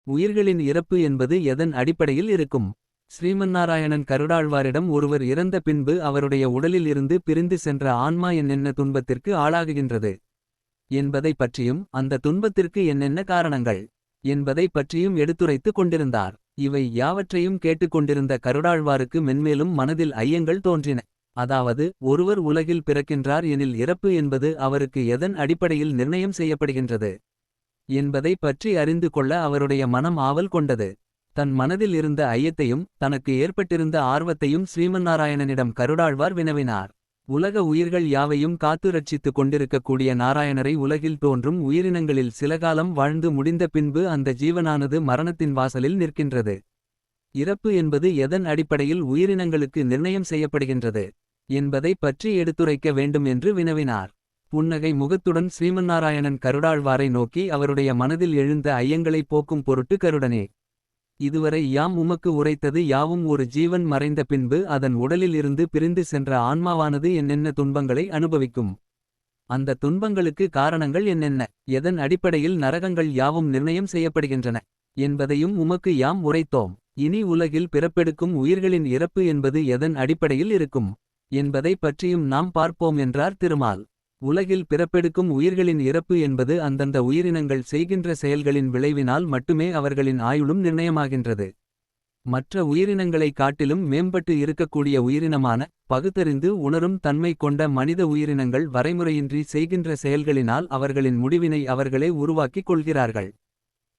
உயிர்களின் இறப்பு என்பது எதன் அடிப்படையில் இருக்கும். ஸ்ரீமன்னாராயணன் கருடாழ்வாரிடம் ஒருவர் இறந்த பின்பு அவருடைய உடலில் இருந்து பிரிந்து சென்ற ஆன்மா என்னென்ன துன்பத்திற்கு ஆளாகுகின்றது என்பதை பற்றியும் அந்த துன்பத்திற்கு என்னென்ன காரணங்கள் என்பதை பற்றியும் எடுத்துரைத்துக் கொண்டிருந்தார். இவை யாவற்றையும் கேட்டுக்கொண்டிருந்த கருடாழ்வாருக்கு மென்மேலும் மனதில் ஐயங்கள் தோன்றின. அதாவது ஒருவர் உலகில் பிறக்கின்றார் எனில் இறப்பு என்பது அவருக்கு எதன் அடிப்படையில் நிர்ணயம் செய்யப்படுகின்றது என்பதை பற்றி அறிந்து கொள்ள அவருடைய மனம் ஆவல் கொண்டது. தன் மனதில் இருந்த ஐயத்தையும் தனக்கு ஏற்பட்டிருந்த ஆர்வத்தையும் ஸ்ரீமன்னாராயணனிடம் கருடாழ்வார் வினவினார். உலக உயிர்கள் யாவையும் காத்து ரட்சித்துக் கொண்டிருக்கக்கூடிய நாராயணரை உலகில் தோன்றும் உயிரினங்களில் சிலகாலம் வாழ்ந்து முடிந்த பின்பு அந்த ஜீவனானது மரணத்தின் வாசலில் நிற்கின்றது. இறப்பு என்பது எதன் அடிப்படையில் உயிரினங்களுக்கு நிர்ணயம் செய்யப்படுகின்றது என்பதை பற்றி எடுத்துரைக்க வேண்டும் என்று வினவினார். புன்னகை முகத்துடன் ஸ்ரீமன்னாராயணன் கருடாழ்வாரை நோக்கி அவருடைய மனதில் எழுந்த ஐயங்களைப் போக்கும் பொருட்டு, கருடனே, இதுவரை யாம் உமக்கு உரைத்தது யாவும் ஒரு ஜீவன் மறைந்த பின்பு அதன் உடலில் இருந்து பிரிந்து சென்ற ஆன்மாவானது என்னென்ன துன்பங்களை அனுபவிக்கும், அந்த துன்பங்களுக்கு காரணங்கள் என்னென்ன, எதன் அடிப்படையில் நரகங்கள் யாவும் நிர்ணயம் செய்யப்படுகின்றன என்பதையும் உமக்கு யாம் உரைத்தோம். இனி உலகில் பிறப்பெடுக்கும் உயிர்களின் இறப்பு என்பது எதன் அடிப்படையில் இருக்கும் என்பதை பற்றியும் நாம் பார்ப்போம் என்றார் திருமால். உலகில் பிறப்பெடுக்கும் உயிர்களின் இறப்பு என்பது அந்தந்த உயிரினங்கள் செய்கின்ற செயல்களின் விளைவினால் மட்டுமே அவர்களின் ஆயுளும் நிர்ணயமாகின்றது. மற்ற உயிரினங்களைக் காட்டிலும் மேம்பட்டு இருக்கக்கூடிய உயிரினமான பகுத்தறிந்து உணரும் தன்மை கொண்ட மனித உயிரினங்கள் வரைமுறையின்றி செய்கின்ற செயல்களினால் அவர்களின் முடிவினை அவர்களே உருவாக்கிக் கொள்கிறார்கள்.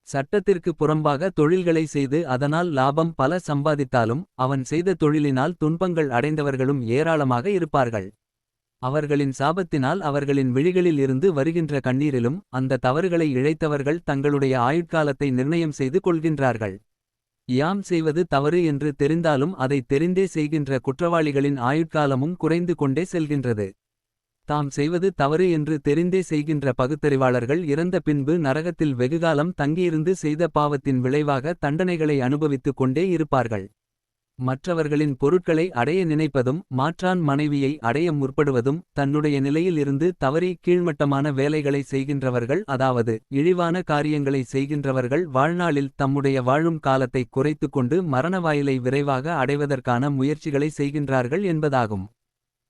சட்டத்திற்கு புறம்பாக தொழில்களை செய்து அதனால் லாபம் பல சம்பாதித்தாலும் அவன் செய்த தொழிலினால் துன்பங்கள் அடைந்தவர்களும் ஏராளமாக இருப்பார்கள். அவர்களின் சாபத்தினால் அவர்களின் விழிகளில் இருந்து வருகின்ற கண்ணீரிலும் அந்த தவறுகளை இழைத்தவர்கள் தங்களுடைய ஆயுட்காலத்தை நிர்ணயம் செய்து கொள்கின்றார்கள். யாம் செய்வது தவறு என்று தெரிந்தாலும் அதை தெரிந்தே செய்கின்ற குற்றவாளிகளின் ஆயுட்காலமும் குறைந்து கொண்டே செல்கின்றது. தாம் செய்வது தவறு என்று தெரிந்தே செய்கின்ற பகுத்தறிவாளர்கள் இறந்த பின்பு நரகத்தில் வெகுகாலம் தங்கியிருந்து செய்த பாவத்தின் விளைவாக தண்டனைகளை அனுபவித்துக் கொண்டே இருப்பார்கள். மற்றவர்களின் பொருட்களை அடைய நினைப்பதும் மாற்றான் மனைவியை அடைய முற்படுவதும் தன்னுடைய நிலையில் இருந்து தவறி கீழ்மட்டமான வேலைகளை செய்கின்றவர்கள், அதாவது இழிவான காரியங்களை செய்கின்றவர்கள் வாழ்நாளில் தம்முடைய வாழும் காலத்தை குறைத்து கொண்டு மரண வாயிலை விரைவாக அடைவதற்கான முயற்சிகளை செய்கின்றார்கள் என்பதாகும்.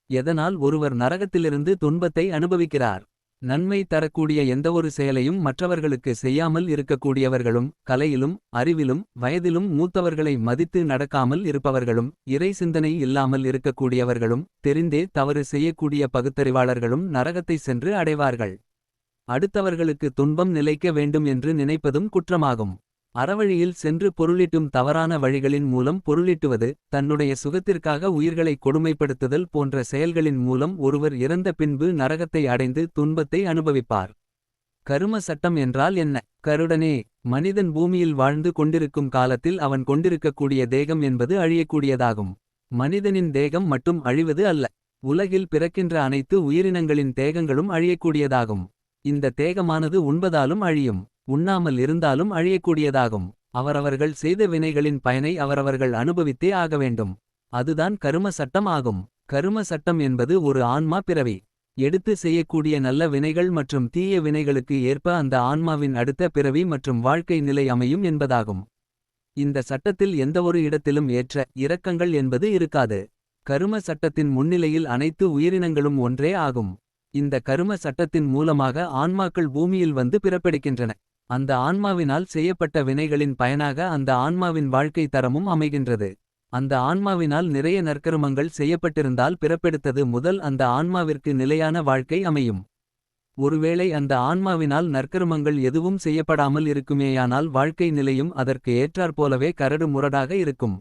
எதனால் ஒருவர் நரகத்திலிருந்து துன்பத்தை அனுபவிக்கிறார். நன்மை தரக்கூடிய எந்தவொரு செயலையும் மற்றவர்களுக்கு செய்யாமல் இருக்கக்கூடியவர்களும், கலையிலும் அறிவிலும் வயதிலும் மூத்தவர்களை மதித்து நடக்காமல் இருப்பவர்களும், இறை சிந்தனை இல்லாமல் இருக்கக்கூடியவர்களும், தெரிந்தே தவறு செய்யக்கூடிய பகுத்தறிவாளர்களும் நரகத்தை சென்று அடைவார்கள். அடுத்தவர்களுக்கு துன்பம் நிலைக்க வேண்டும் என்று நினைப்பதும் குற்றமாகும். அறவழியில் சென்று பொருளிட்டும் தவறான வழிகளின் மூலம் பொருளிட்டுவது, தன்னுடைய சுகத்திற்காக உயிர்களை கொடுமைப்படுத்துதல் போன்ற செயல்களின் மூலம் ஒருவர் இறந்த பின்பு நரகத்தை அடைந்து துன்பத்தை அனுபவிப்பார். கரும சட்டம் என்றால் என்ன? கருடனே, மனிதன் பூமியில் வாழ்ந்து கொண்டிருக்கும் காலத்தில் அவன் கொண்டிருக்கக்கூடிய தேகம் என்பது அழியக்கூடியதாகும். மனிதனின் தேகம் மட்டும் அழிவது அல்ல. உலகில் பிறக்கின்ற அனைத்து உயிரினங்களின் தேகங்களும் அழியக்கூடியதாகும். இந்த தேகமானது உண்பதாலும் அழியும், உண்ணாமல் இருந்தாலும் அழியக்கூடியதாகும். அவரவர்கள் செய்த வினைகளின் பயனை அவரவர்கள் அனுபவித்தே ஆக வேண்டும். அதுதான் கரும சட்டம் ஆகும். கரும சட்டம் என்பது ஒரு ஆன்மா பிறவி எடுத்து செய்யக்கூடிய நல்ல வினைகள் மற்றும் தீய வினைகளுக்கு ஏற்ப அந்த ஆன்மாவின் அடுத்த பிறவி மற்றும் வாழ்க்கை நிலை அமையும் என்பதாகும். இந்த சட்டத்தில் எந்தவொரு இடத்திலும் ஏற்ற இரக்கங்கள் என்பது இருக்காது. கரும சட்டத்தின் முன்னிலையில் அனைத்து உயிரினங்களும் ஒன்றே ஆகும். இந்த கரும சட்டத்தின் மூலமாக ஆன்மாக்கள் பூமியில் வந்து பிறப்பெடுக்கின்றன. அந்த ஆன்மாவினால் செய்யப்பட்ட வினைகளின் பயனாக அந்த ஆன்மாவின் வாழ்க்கை தரமும் அமைகின்றது. அந்த ஆன்மாவினால் நிறைய நற்கருமங்கள் செய்யப்பட்டிருந்தால் பிறப்பெடுத்தது முதல் அந்த ஆன்மாவிற்கு நிலையான வாழ்க்கை அமையும். ஒருவேளை அந்த ஆன்மாவினால் நற்கருமங்கள் எதுவும் செய்யப்படாமல் இருக்குமேயானால் வாழ்க்கை நிலையும் அதற்கு ஏற்றாற்போலவே கரடு முரடாக இருக்கும்.